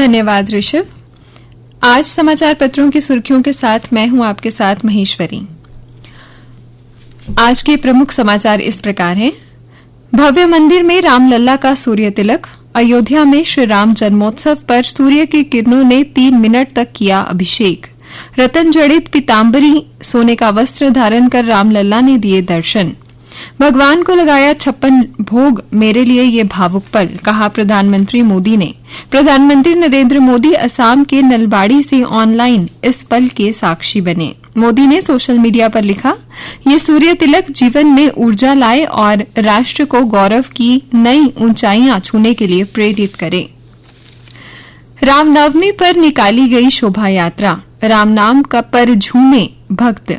धन्यवाद ऋषभ। आज समाचार पत्रों की सुर्खियों के साथ मैं हूं आपके साथ महेश्वरी। आज के प्रमुख समाचार इस प्रकार हैं। भव्य मंदिर में रामलला का सूर्य तिलक। अयोध्या में श्री राम जन्मोत्सव पर सूर्य की किरणों ने 3 मिनट तक किया अभिषेक। रतन जड़ित पीतांबरी सोने का वस्त्र धारण कर रामलला ने दिए दर्शन। भगवान को लगाया 56 भोग, मेरे लिए ये भावुक पल, कहा प्रधानमंत्री मोदी ने। प्रधानमंत्री नरेंद्र मोदी असम के नलबाड़ी से ऑनलाइन इस पल के साक्षी बने। मोदी ने सोशल मीडिया पर लिखा, ये सूर्य तिलक जीवन में ऊर्जा लाए और राष्ट्र को गौरव की नई ऊंचाइयां छूने के लिए प्रेरित करे। रामनवमी पर निकाली गई शोभा यात्रा। राम नाम का पर झूमे भक्त,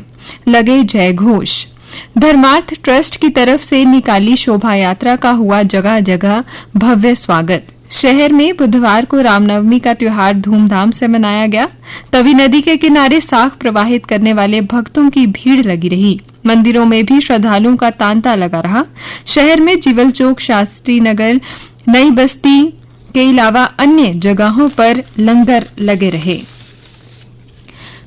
लगे जय घोष। धर्मार्थ ट्रस्ट की तरफ से निकाली शोभा यात्रा का हुआ जगह जगह भव्य स्वागत। शहर में बुधवार को रामनवमी का त्योहार धूमधाम से मनाया गया। तवी नदी के किनारे साख प्रवाहित करने वाले भक्तों की भीड़ लगी रही। मंदिरों में भी श्रद्धालुओं का तांता लगा रहा। शहर में जीवल चौक, शास्त्री नगर, नई बस्ती के अलावा अन्य जगहों पर लंगर लगे रहे।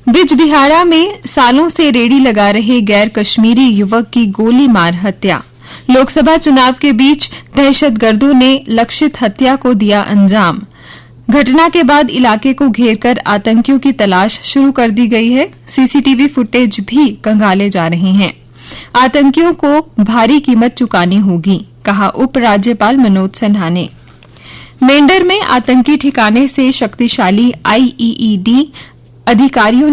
बिजबिहाड़ा में सालों से रेडी लगा रहे गैर कश्मीरी युवक की गोली मार हत्या। लोकसभा चुनाव के बीच दहशतगर्दों ने लक्षित हत्या को दिया अंजाम। घटना के बाद इलाके को घेरकर आतंकियों की तलाश शुरू कर दी गई है। सीसीटीवी फुटेज भी खंगाले जा रहे हैं। आतंकियों को भारी कीमत चुकानी होगी, कहा उपराज्यपाल मनोज सिन्हा ने। मेंढर में आतंकी ठिकाने से शक्तिशाली आईईडी अधिकारियों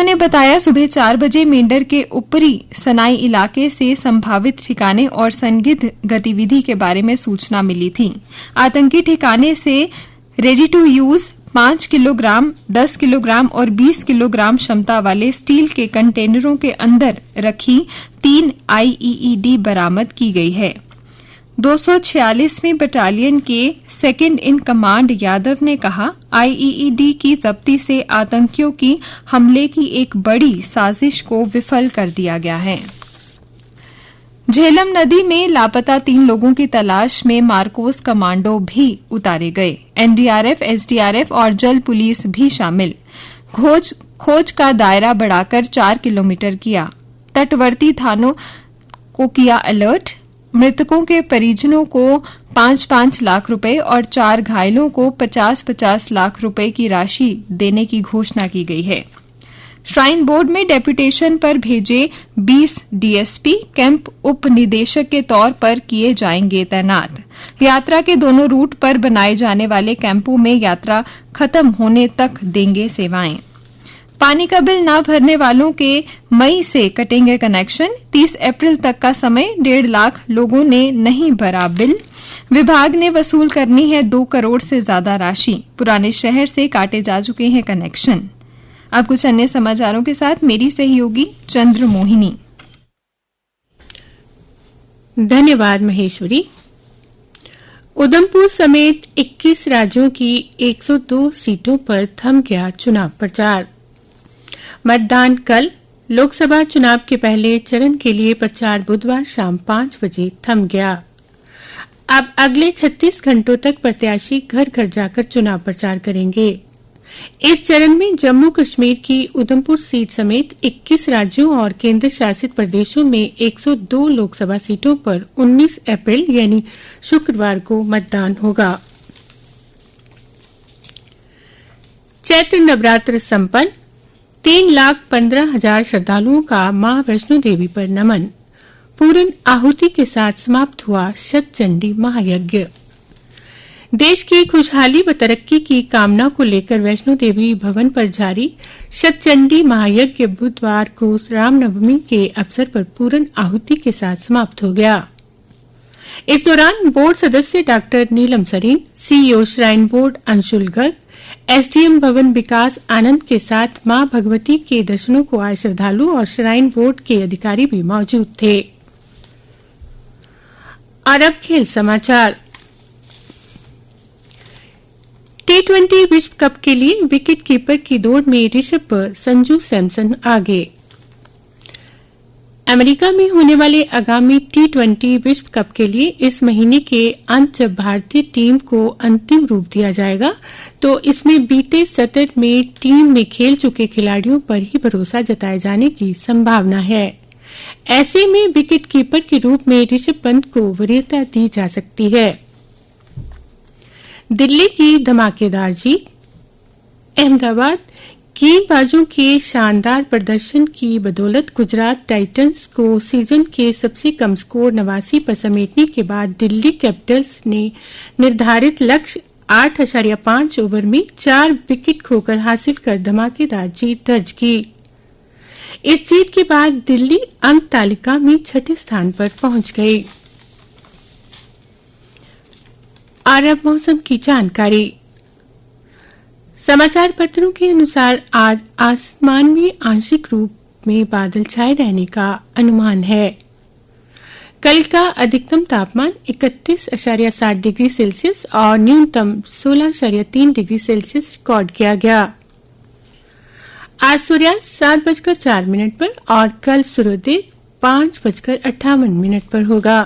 ने बताया सुबह 4 बजे मेंढर के ऊपरी सनाई इलाके से संभावित ठिकाने और संदिग्ध गतिविधि के बारे में सूचना मिली थी। आतंकी ठिकाने से ready to use 5 kilogram, 10 kilogram और 20 किलोग्राम क्षमता वाले स्टील के कंटेनरों के अंदर रखी 3 आईईडी बरामद की गई है। 246वीं बटालियन के सेकंड इन कमांड यादव ने कहा, आईईडी की जब्ती से आतंकियों की हमले की एक बड़ी साजिश को विफल कर दिया गया है। झेलम नदी में लापता 3 लोगों की तलाश में मार्कोस कमांडो भी उतारे गए। एनडीआरएफ, एसडीआरएफ और जल पुलिस भी शामिल। खोज का दायरा बढ़ाकर 4 किलोमीटर किया। तटवर्ती थानों को किया अलर्ट। मृतकों के परिजनों को 5-5 लाख रुपए और 4 घायलों को 50-50 लाख रुपए की राशि देने की घोषणा की गई है। श्राइन बोर्ड में डेपुटेशन पर भेजे 20 डीएसपी कैंप उप निदेशक के तौर पर किए जाएंगे तैनात। यात्रा के दोनों रूट पर बनाए जाने वाले कैंपों में यात्रा खत्म होने तक देंगे सेवाएं। पानी का बिल न भरने वालों के मई से कटेंगे कनेक्शन। 30 अप्रैल तक का समय। 1.5 लाख लोगों ने नहीं भरा बिल। विभाग ने वसूल करनी है 2 करोड़ से ज्यादा राशि। पुराने शहर से काटे जा चुके हैं कनेक्शन। अब कुछ अन्य समाचारों के साथ मेरी सहयोगी चंद्र मोहिनी। धन्यवाद महेश्वरी। उधमपुर समेत 21 राज्यों की 102 सीटों पर थम गया चुनाव प्रचार। मतदान कल। लोकसभा चुनाव के पहले चरण के लिए प्रचार बुधवार शाम 5 बजे थम गया। अब अगले 36 घंटों तक प्रत्याशी घर घर जाकर चुनाव प्रचार करेंगे। इस चरण में जम्मू कश्मीर की उधमपुर सीट समेत 21 राज्यों और केंद्र शासित प्रदेशों में 102 लोकसभा सीटों पर 19 अप्रैल यानी शुक्रवार को मतदान होगा। चैत्र नवरात्र संपन्न। 3,15,000 श्रद्धालुओं का मां वैष्णो देवी पर नमन। पूर्ण आहुति के साथ समाप्त हुआ शतचंडी महायज्ञ। देश की खुशहाली व तरक्की की कामना को लेकर वैष्णो देवी भवन पर जारी शतचंडी महायज्ञ बुधवार को रामनवमी के अवसर पर पूर्ण आहुति के साथ समाप्त हो गया। इस दौरान बोर्ड सदस्य doctor Neelam Sareen, CEO shrine board Anshul Garg, SDM Bhawan Vikas आनंद के साथ मां भगवती के दर्शनों को आए श्रद्धालु और श्राइन बोर्ड के अधिकारी भी मौजूद थे। और अब खेल समाचार। टी20 विश्व कप के लिए विकेट कीपर की दौड़ में ऋषभ पर संजू सैमसन आगे। अमेरिका में होने वाले आगामी T20 विश्व कप के लिए इस महीने के अंत जब भारतीय टीम को अंतिम रूप दिया जाएगा तो इसमें बीते सत्र में टीम में खेल चुके खिलाड़ियों पर ही भरोसा जताए जाने की संभावना है। ऐसे में विकेट कीपर के रूप में ऋषभ पंत को वरीयता दी जा सकती है। दिल्ली की धमाकेदार जीत। अहमदाबाद गेंदबाजों के शानदार प्रदर्शन की बदौलत गुजरात टाइटंस को सीजन के सबसे कम स्कोर 89 पर समेटने के बाद दिल्ली कैपिटल्स ने निर्धारित लक्ष्य 8.5 ओवर में 4 विकेट खोकर हासिल कर धमाकेदार जीत दर्ज की। इस जीत के बाद दिल्ली अंक तालिका में छठे स्थान पर पहुंच गई। और अब मौसम की जानकारी। समाचार पत्रों के अनुसार आज आसमान में आंशिक रूप में बादल छाए रहने का अनुमान है। कल का अधिकतम तापमान 31.7 डिग्री सेल्सियस और न्यूनतम 16.3 डिग्री सेल्सियस रिकॉर्ड किया गया। आज सूर्यास्त 7:04 पर और कल सूर्योदय 5:58 पर होगा।